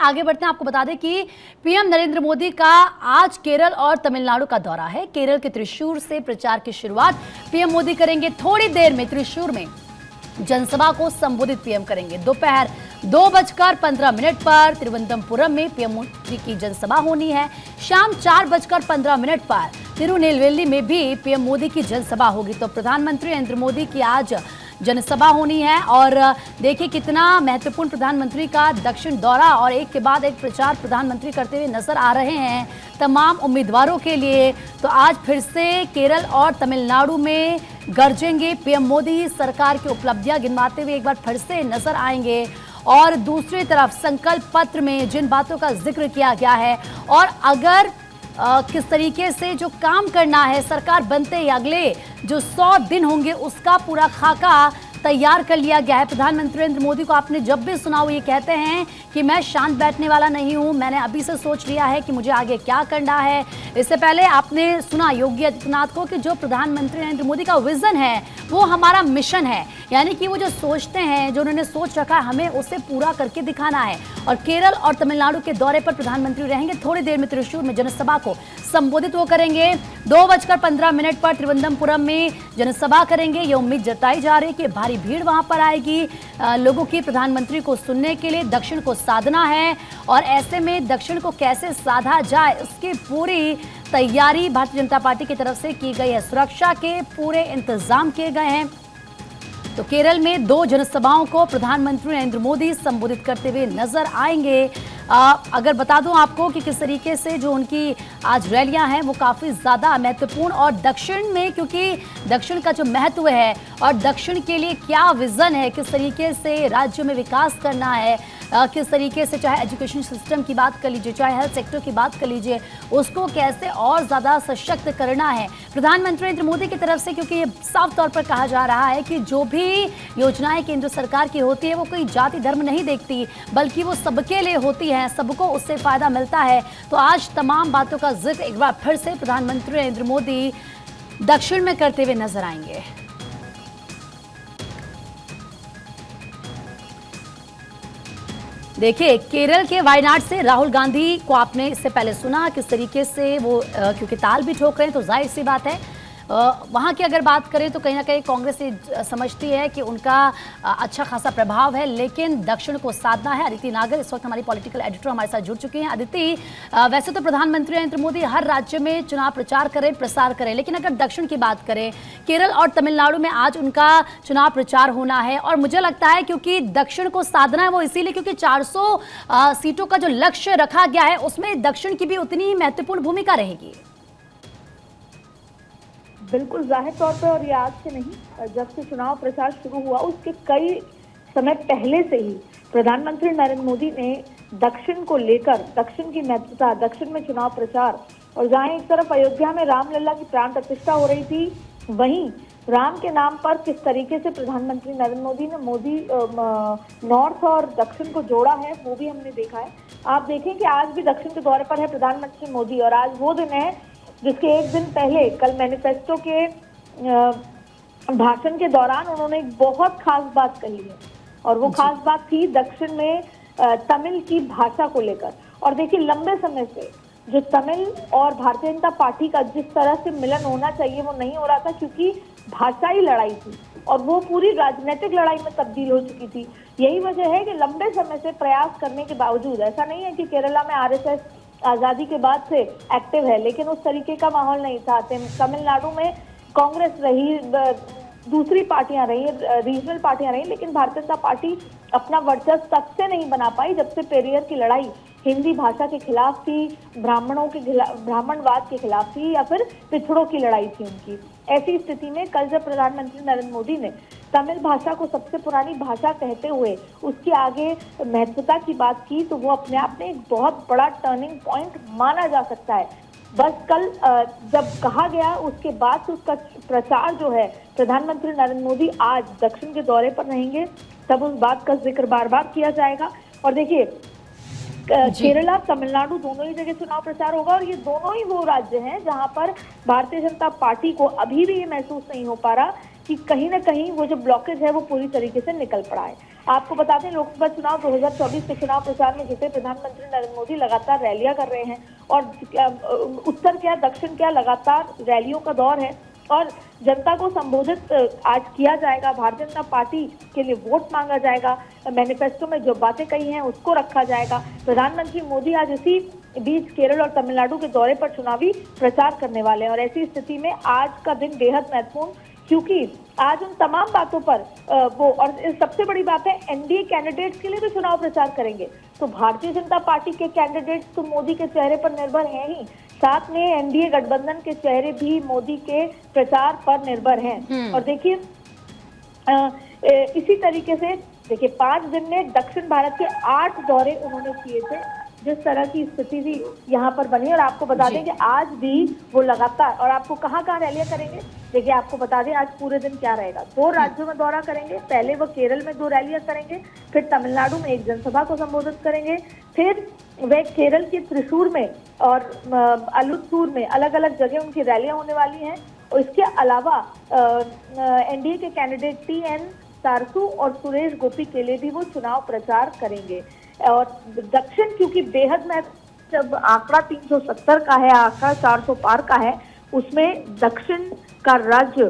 आगे बढ़ते हैं। आपको बता दें कि पीएम नरेंद्र मोदी का आज केरल और तमिलनाडु का दौरा है। केरल के त्रिशूर से प्रचार की शुरुआत पीएम मोदी करेंगे। थोड़ी देर में त्रिशूर में जनसभा को संबोधित पीएम करेंगे। दोपहर 2:15 पर तिरुवनंतपुरम में पीएम मोदी की जनसभा होनी है। शाम 4:15 पर तिरुनेलवेली में भी पीएम मोदी की जनसभा होगी। तो प्रधानमंत्री नरेंद्र मोदी की आज जनसभा होनी है और देखिए कितना महत्वपूर्ण प्रधानमंत्री का दक्षिण दौरा और एक के बाद एक प्रचार प्रधानमंत्री करते हुए नजर आ रहे हैं तमाम उम्मीदवारों के लिए। तो आज फिर से केरल और तमिलनाडु में गरजेंगे पीएम मोदी। सरकार की उपलब्धियां गिनवाते हुए एक बार फिर से नजर आएंगे और दूसरी तरफ संकल्प पत्र में जिन बातों का जिक्र किया गया है और अगर किस तरीके से जो काम करना है सरकार बनते ही अगले जो 100 दिन होंगे उसका पूरा खाका तैयार कर लिया गया है। प्रधानमंत्री नरेंद्र मोदी को आपने जब भी सुना वो ये कहते हैं कि मैं शांत बैठने वाला नहीं हूं, मैंने अभी से सोच लिया है कि मुझे आगे क्या करना है। इससे पहले आपने सुना योगी आदित्यनाथ को कि जो प्रधानमंत्री नरेंद्र मोदी का विजन है वो हमारा मिशन है, यानी कि वो जो सोचते हैं जो उन्होंने सोच रखा है हमें उसे पूरा करके दिखाना है। और केरल और तमिलनाडु के दौरे पर प्रधानमंत्री रहेंगे। थोड़ी देर में त्रिशूर में जनसभा को संबोधित वो करेंगे। 2:15 पर तिरुवनंतपुरम में जनसभा करेंगे। ये उम्मीद जताई जा रही है कि भारी भीड़ वहां पर आएगी लोगों की प्रधानमंत्री को सुनने के लिए। दक्षिण को साधना है और ऐसे में दक्षिण को कैसे साधा जाए उसकी पूरी तैयारी भारतीय जनता पार्टी की तरफ से की गई है। सुरक्षा के पूरे इंतजाम किए गए हैं। तो केरल में 2 जनसभाओं को प्रधानमंत्री नरेंद्र मोदी संबोधित करते हुए नजर आएंगे। अगर बता दूं आपको कि किस तरीके से जो उनकी आज रैलियां हैं वो काफ़ी ज़्यादा महत्वपूर्ण और दक्षिण में, क्योंकि दक्षिण का जो महत्व है और दक्षिण के लिए क्या विज़न है, किस तरीके से राज्य में विकास करना है, किस तरीके से चाहे एजुकेशन सिस्टम की बात कर लीजिए चाहे हेल्थ सेक्टर की बात कर लीजिए उसको कैसे और ज़्यादा सशक्त करना है प्रधानमंत्री नरेंद्र मोदी की तरफ से। क्योंकि ये साफ तौर पर कहा जा रहा है कि जो भी योजनाएं केंद्र सरकार की होती है वो कोई जाति धर्म नहीं देखती बल्कि वो सबके लिए होती है, सबको उससे फ़ायदा मिलता है। तो आज तमाम बातों का जिक्र एक बार फिर से प्रधानमंत्री नरेंद्र मोदी दक्षिण में करते हुए नजर आएंगे। देखिए केरल के वायनाड से राहुल गांधी को आपने इससे पहले सुना किस तरीके से वो क्योंकि ताल भी ठोक रहे हैं तो जाहिर सी बात है वहाँ की अगर बात करें तो कहीं ना कहीं कांग्रेस ये समझती है कि उनका अच्छा खासा प्रभाव है, लेकिन दक्षिण को साधना है। अदिति नागर इस वक्त हमारी पॉलिटिकल एडिटर हमारे साथ जुड़ चुकी हैं। अदिति, वैसे तो प्रधानमंत्री नरेंद्र मोदी हर राज्य में चुनाव प्रचार करें प्रसार करें, लेकिन अगर दक्षिण की बात करें केरल और तमिलनाडु में आज उनका चुनाव प्रचार होना है और मुझे लगता है क्योंकि दक्षिण को साधना है वो इसीलिए क्योंकि 400 सीटों का जो लक्ष्य रखा गया है उसमें दक्षिण की भी उतनी ही महत्वपूर्ण भूमिका रहेगी। बिल्कुल जाहिर तौर पर, और ये आज से नहीं, जब से चुनाव प्रचार शुरू हुआ उसके कई समय पहले से ही प्रधानमंत्री नरेंद्र मोदी ने दक्षिण को लेकर, दक्षिण की महत्वता, दक्षिण में चुनाव प्रचार, और जहां एक तरफ अयोध्या में रामलला की प्राण प्रतिष्ठा हो रही थी वहीं राम के नाम पर किस तरीके से प्रधानमंत्री नरेंद्र मोदी ने नॉर्थ और दक्षिण को जोड़ा है वो भी हमने देखा है। आप देखें कि आज भी दक्षिण के दौरे पर है प्रधानमंत्री मोदी और आज वो दिन है जिसके एक दिन पहले कल मैनिफेस्टो के भाषण के दौरान उन्होंने एक बहुत खास बात कही है और वो खास बात थी दक्षिण में तमिल की भाषा को लेकर। और देखिए लंबे समय से जो तमिल और भारतीय जनता पार्टी का जिस तरह से मिलन होना चाहिए वो नहीं हो रहा था क्योंकि भाषाई लड़ाई थी और वो पूरी राजनीतिक लड़ाई में तब्दील हो चुकी थी। यही वजह है कि लंबे समय से प्रयास करने के बावजूद, ऐसा नहीं है कि केरला में आरएसएस आजादी के बाद से एक्टिव है, लेकिन उस तरीके का माहौल नहीं था। तमिलनाडु में कांग्रेस रही, दूसरी पार्टियां रही, रीजनल पार्टियां रही, लेकिन भारतीय जनता पार्टी अपना वर्चस्व तब से नहीं बना पाई जब से पेरियर की लड़ाई हिंदी भाषा के खिलाफ थी, ब्राह्मणों के ब्राह्मणवाद के खिलाफ थी या फिर पिछड़ों की लड़ाई थी उनकी। ऐसी स्थिति में कल जब प्रधानमंत्री नरेंद्र मोदी ने तमिल भाषा को सबसे पुरानी भाषा कहते हुए उसके आगे महत्वता की बात की तो वो अपने आप में एक बहुत बड़ा टर्निंग पॉइंट माना जा सकता है। बस कल जब कहा गया उसके बाद से उसका प्रचार जो है, प्रधानमंत्री नरेंद्र मोदी आज दक्षिण के दौरे पर रहेंगे तब उस बात का जिक्र बार बार किया जाएगा। और देखिए केरला तमिलनाडु दोनों ही जगह चुनाव प्रचार होगा और ये दोनों ही वो राज्य हैं जहां पर भारतीय जनता पार्टी को अभी भी ये महसूस नहीं हो पा रहा कि कहीं ना कहीं वो जो ब्लॉकेज है वो पूरी तरीके से निकल पड़ा है। आपको बता दें, लोकसभा चुनाव 2024 के चुनाव प्रचार में जुटे प्रधानमंत्री नरेंद्र मोदी लगातार रैलियां कर रहे हैं और उत्तर क्या दक्षिण क्या लगातार रैलियों का दौर है और जनता को संबोधित आज किया जाएगा। भारतीय जनता पार्टी के लिए वोट मांगा जाएगा, मैनिफेस्टो में जो बातें कही हैं उसको रखा जाएगा। प्रधानमंत्री मोदी आज इसी बीच केरल और तमिलनाडु के दौरे पर चुनावी प्रचार करने वाले हैं और ऐसी स्थिति में आज का दिन बेहद महत्वपूर्ण, क्योंकि आज उन तमाम बातों पर वो, और सबसे बड़ी बात है एनडीए कैंडिडेट्स के लिए भी चुनाव प्रचार करेंगे। तो भारतीय जनता पार्टी के कैंडिडेट्स तो मोदी के चेहरे पर निर्भर हैं ही, साथ में एनडीए गठबंधन के चेहरे भी मोदी के प्रचार पर निर्भर हैं। और देखिए इसी तरीके से देखिए 5 दिन में दक्षिण भारत के 8 दौरे उन्होंने किए थे, जिस तरह की स्थिति भी यहाँ पर बनी। और आपको बता दें कि आज भी वो लगातार, और आपको कहाँ रैलियां करेंगे, देखिए आपको बता दें आज पूरे दिन क्या रहेगा। 2 राज्यों में दौरा करेंगे, पहले वो केरल में 2 रैलियां करेंगे, फिर तमिलनाडु में एक जनसभा को संबोधित करेंगे, फिर वे केरल के त्रिशूर में और अलुत्तूर में अलग अलग जगह उनकी रैलियां होने वाली हैं। और इसके अलावा एनडीए के कैंडिडेट टीएन सारसू और सुरेश गोपी के लिए भी वो चुनाव प्रचार करेंगे। और दक्षिण क्योंकि बेहद महत्व, जब आंकड़ा 370 का है, आंकड़ा 400 पार का है, उसमें दक्षिण का राज्य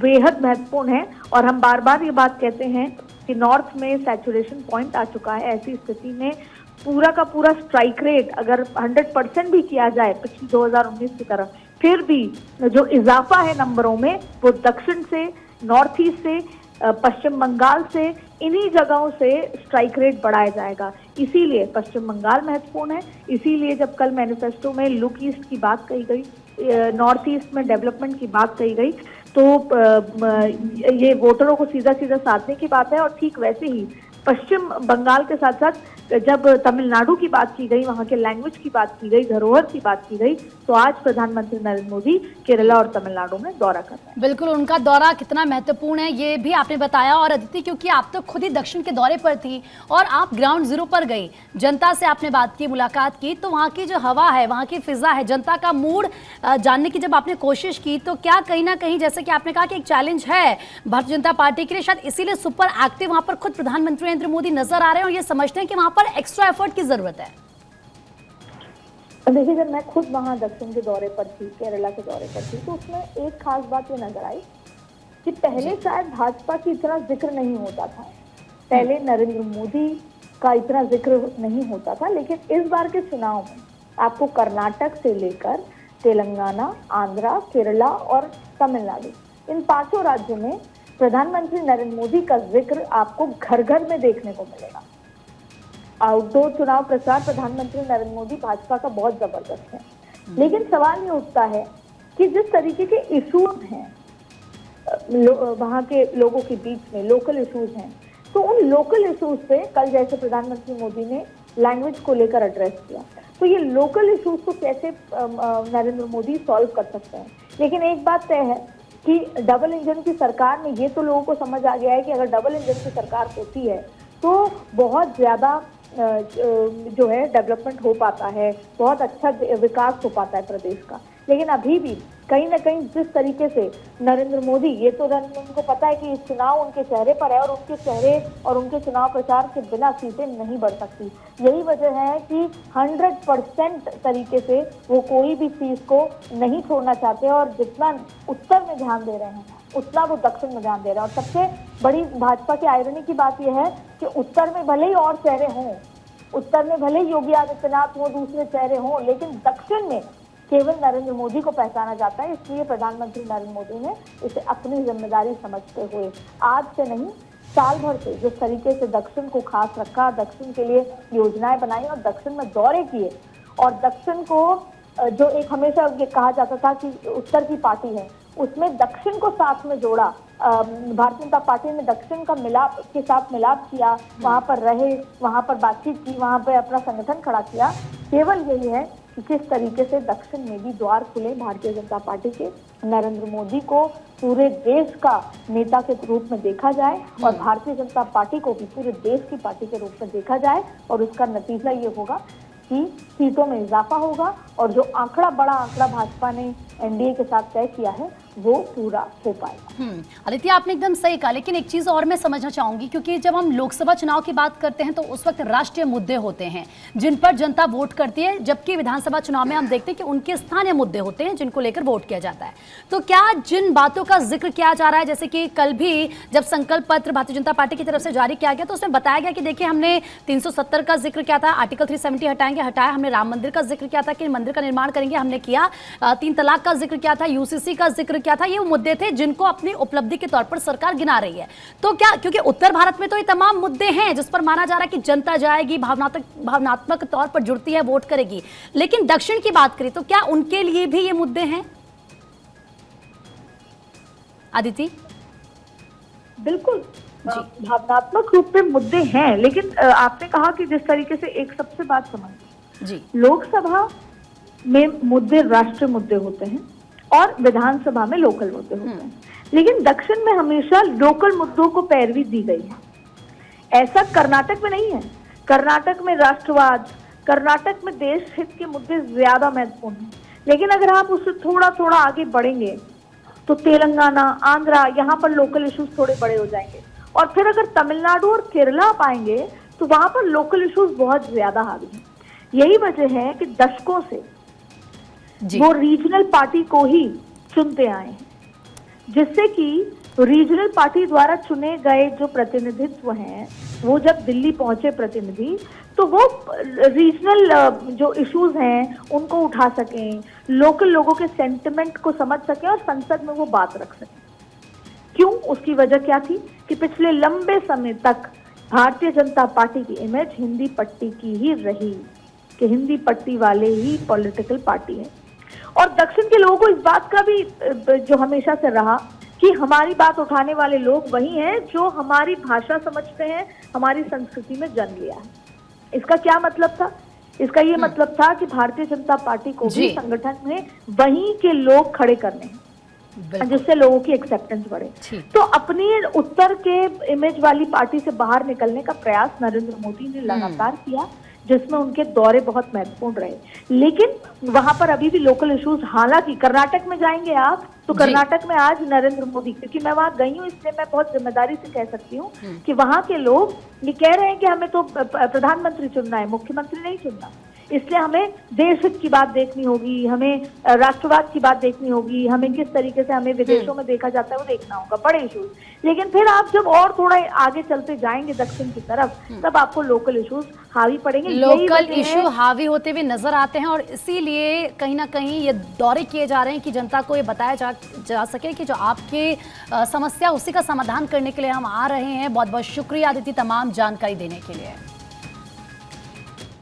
बेहद महत्वपूर्ण है। और हम बार बार ये बात कहते हैं कि नॉर्थ में सैचुरेशन पॉइंट आ चुका है। ऐसी स्थिति में पूरा का पूरा स्ट्राइक रेट अगर 100% भी किया जाए पिछले 2019 की तरह, फिर भी जो इजाफा है नंबरों में वो दक्षिण से, नॉर्थ ईस्ट से, पश्चिम बंगाल से, इन्हीं जगहों से स्ट्राइक रेट बढ़ाया जाएगा। इसीलिए पश्चिम बंगाल महत्वपूर्ण है। इसीलिए जब कल मैनिफेस्टो में लुक ईस्ट की बात कही गई, नॉर्थ ईस्ट में डेवलपमेंट की बात कही गई, तो ये वोटरों को सीधा सीधा साधने की बात है। और ठीक वैसे ही पश्चिम बंगाल के साथ साथ जब तमिलनाडु की बात की गई, वहां के लैंग्वेज की बात की गई, धरोहर की बात की गई, तो आज प्रधानमंत्री नरेंद्र मोदी केरला और तमिलनाडु में दौरा कर रहे हैं। बिल्कुल, उनका दौरा कितना महत्वपूर्ण है ये भी आपने बताया। और अदिति, क्योंकि आप तो खुद ही दक्षिण के दौरे पर थी और आप ग्राउंड जीरो पर गई, जनता से आपने बात की, मुलाकात की, तो वहाँ की जो हवा है, वहाँ की फिजा है, जनता का मूड जानने की जब आपने कोशिश की, तो क्या कहीं ना कहीं जैसे कि आपने कहा कि एक चैलेंज है भारतीय जनता पार्टी के लिए, शायद इसीलिए सुपर एक्टिव वहाँ पर खुद प्रधानमंत्री नरेंद्र मोदी नजर आ रहे हैं और ये समझते हैं कि वहाँ पर एक्स्ट्रा एफर्ट की जरूरत है? देखिए, जब मैं खुद वहां दक्षिण के दौरे पर थी, केरला के दौरे पर थी, तो उसमें एक खास बात ये नजर आई कि पहले शायद भाजपा की इतना जिक्र नहीं होता था, पहले नरेंद्र मोदी का इतना जिक्र नहीं होता था। लेकिन इस बार के चुनाव में आपको कर्नाटक से लेकर तेलंगाना, आंध्रा, केरला और तमिलनाडु, इन 5 राज्यों में प्रधानमंत्री नरेंद्र मोदी का जिक्र आपको घर घर में देखने को मिलेगा। आउटडोर चुनाव प्रचार प्रधानमंत्री नरेंद्र मोदी भाजपा का बहुत जबरदस्त है। लेकिन सवाल ये उठता है कि जिस तरीके के इश्यूज हैं वहां के लोगों के बीच में, लोकल इश्यूज हैं, तो उन लोकल इश्यूज पे कल जैसे प्रधानमंत्री मोदी ने लैंग्वेज को लेकर एड्रेस किया, तो ये लोकल इश्यूज को कैसे नरेंद्र मोदी सॉल्व कर सकते हैं। लेकिन एक बात तय है कि डबल इंजन की सरकार में ये तो लोगों को समझ आ गया है कि अगर डबल इंजन की सरकार होती है तो बहुत ज्यादा जो है डेवलपमेंट हो पाता है, बहुत अच्छा विकास हो पाता है प्रदेश का। लेकिन अभी भी कहीं ना कहीं जिस तरीके से नरेंद्र मोदी, ये तो उनको पता है कि इस चुनाव उनके चेहरे पर है और उनके चेहरे और उनके चुनाव प्रचार के बिना सीटें नहीं बढ़ सकती। यही वजह है कि 100% तरीके से वो कोई भी चीज को नहीं छोड़ना चाहते और जितना उत्तर में ध्यान दे रहे हैं उतना वो दक्षिण में ध्यान दे रहे हैं। और सबसे बड़ी भाजपा की आयरनी की बात यह है कि उत्तर में भले ही और चेहरे हों, उत्तर में भले ही योगी आदित्यनाथ हो, दूसरे चेहरे हों, लेकिन दक्षिण में केवल नरेंद्र मोदी को पहचाना जाता है। इसलिए प्रधानमंत्री नरेंद्र मोदी ने इसे अपनी जिम्मेदारी समझते हुए आज से नहीं, साल भर से जिस तरीके से दक्षिण को खास रखा, दक्षिण के लिए योजनाएं बनाई और दक्षिण में दौरे किए, और दक्षिण को जो एक हमेशा कहा जाता था कि उत्तर की पार्टी है, उसमें दक्षिण को साथ में जोड़ा। भारतीय जनता पार्टी ने दक्षिण का मिलाप के साथ मिलाप किया, वहां पर रहे, वहां पर बातचीत की, वहां पर अपना संगठन खड़ा किया। केवल यही है कि किस तरीके से दक्षिण में भी द्वार खुले भारतीय जनता पार्टी के, नरेंद्र मोदी को पूरे देश का नेता के रूप में देखा जाए और भारतीय जनता पार्टी को भी पूरे देश की पार्टी के रूप में देखा जाए। और उसका नतीजा ये होगा कि सीटों में इजाफा होगा और जो बड़ा आंकड़ा भाजपा ने एनडीए के साथ तय किया है वो पूरा हो पाएगा। अदिति, आपने एकदम सही कहा, लेकिन एक चीज और मैं समझना चाहूंगी, क्योंकि जब हम लोकसभा चुनाव की बात करते हैं तो उस वक्त राष्ट्रीय मुद्दे होते हैं जिन पर जनता वोट करती है, जबकि विधानसभा चुनाव में हम देखते हैं कि उनके स्थानीय मुद्दे होते हैं जिनको लेकर वोट किया जाता है। तो क्या जिन बातों का जिक्र किया जा रहा है, जैसे कि कल भी जब संकल्प पत्र भारतीय जनता पार्टी की तरफ से जारी किया गया तो उसमें बताया गया कि देखिए हमने 370 का जिक्र किया था, आर्टिकल 370 हटाया, हमने राम मंदिर का जिक्र किया था कि मंदिर का निर्माण करेंगे, हमने किया, 3 तलाक का जिक्र किया था, यूसीसी का जिक्र किया था, ये वो मुद्दे थे जिनको अपनी उपलब्धि के तौर पर सरकार गिना रही है। तो क्या, क्योंकि उत्तर भारत में तो ये तमाम मुद्दे हैं जिस पर माना जा रहा है कि जनता जाएगी, भावनात्मक तौर पर जुड़ती है, वोट करेगी, लेकिन दक्षिण की बात करें तो क्या उनके लिए भी ये मुद्दे हैं? अदिति? बिल्कुल भावनात्मक रूप में मुद्दे हैं, लेकिन आपने कहा कि जिस तरीके से एक सबसे बात समझ जी, लोकसभा में मुद्दे राष्ट्रीय मुद्दे होते हैं और विधानसभा में लोकल मुद्दे होते हैं, लेकिन दक्षिण में हमेशा लोकल मुद्दों को पैरवी दी गई है। ऐसा कर्नाटक में नहीं है। कर्नाटक में राष्ट्रवाद, कर्नाटक में देश हित के मुद्दे ज्यादा महत्वपूर्ण हैं, लेकिन अगर आप उससे थोड़ा थोड़ा आगे बढ़ेंगे तो तेलंगाना, आंध्रा, यहाँ पर लोकल इश्यूज थोड़े बड़े हो जाएंगे, और फिर अगर तमिलनाडु और केरला पाएंगे तो वहां पर लोकल इश्यूज बहुत ज्यादा हावी हैं। यही वजह है कि दशकों से वो रीजनल पार्टी को ही चुनते आए हैं, जिससे कि रीजनल पार्टी द्वारा चुने गए जो प्रतिनिधित्व हैं, वो जब दिल्ली पहुंचे प्रतिनिधि, तो वो रीजनल जो इश्यूज हैं उनको उठा सकें, लोकल लोगों के सेंटिमेंट को समझ सकें और संसद में वो बात रख सकें। क्यों? उसकी वजह क्या थी कि पिछले लंबे समय तक भारतीय जनता पार्टी की इमेज हिंदी पट्टी की ही रही, कि हिंदी पट्टी वाले ही पॉलिटिकल पार्टी है। और दक्षिण के लोगों को इस बात का भी जो हमेशा से रहा कि हमारी बात उठाने वाले लोग वही हैं जो हमारी भाषा समझते हैं, हमारी संस्कृति में जन्म लिया है। इसका क्या मतलब था? इसका ये मतलब था कि भारतीय जनता पार्टी को भी संगठन में वहीं के लोग खड़े करने हैं, जिससे लोगों की एक्सेप्टेंस बढ़े। तो अपनी उत्तर के इमेज वाली पार्टी से बाहर निकलने का प्रयास नरेंद्र मोदी ने लगातार किया, जिसमें उनके दौरे बहुत महत्वपूर्ण रहे, लेकिन वहां पर अभी भी लोकल इश्यूज, हालांकि कर्नाटक में जाएंगे आप तो कर्नाटक में आज नरेंद्र मोदी, क्योंकि मैं वहां गई हूँ इसलिए मैं बहुत जिम्मेदारी से कह सकती हूँ कि वहां के लोग ये कह रहे हैं कि हमें तो प्रधानमंत्री चुनना है, मुख्यमंत्री नहीं चुनना, इसलिए हमें देश हित की बात देखनी होगी, हमें राष्ट्रवाद की बात देखनी होगी, हमें किस तरीके से हमें विदेशों में देखा जाता है वो देखना होगा, बड़े इश्यूज। लेकिन फिर आप जब और थोड़ा आगे चलते जाएंगे दक्षिण की तरफ, तब आपको लोकल इश्यूज हावी पड़ेंगे, लोकल इशू हावी होते हुए नजर आते हैं, और इसीलिए कहीं ना कहीं ये दौरे किए जा रहे हैं कि जनता को ये बताया जा सके कि जो आपकी समस्या उसी का समाधान करने के लिए हम आ रहे हैं। बहुत बहुत शुक्रिया अदिति तमाम जानकारी देने के लिए।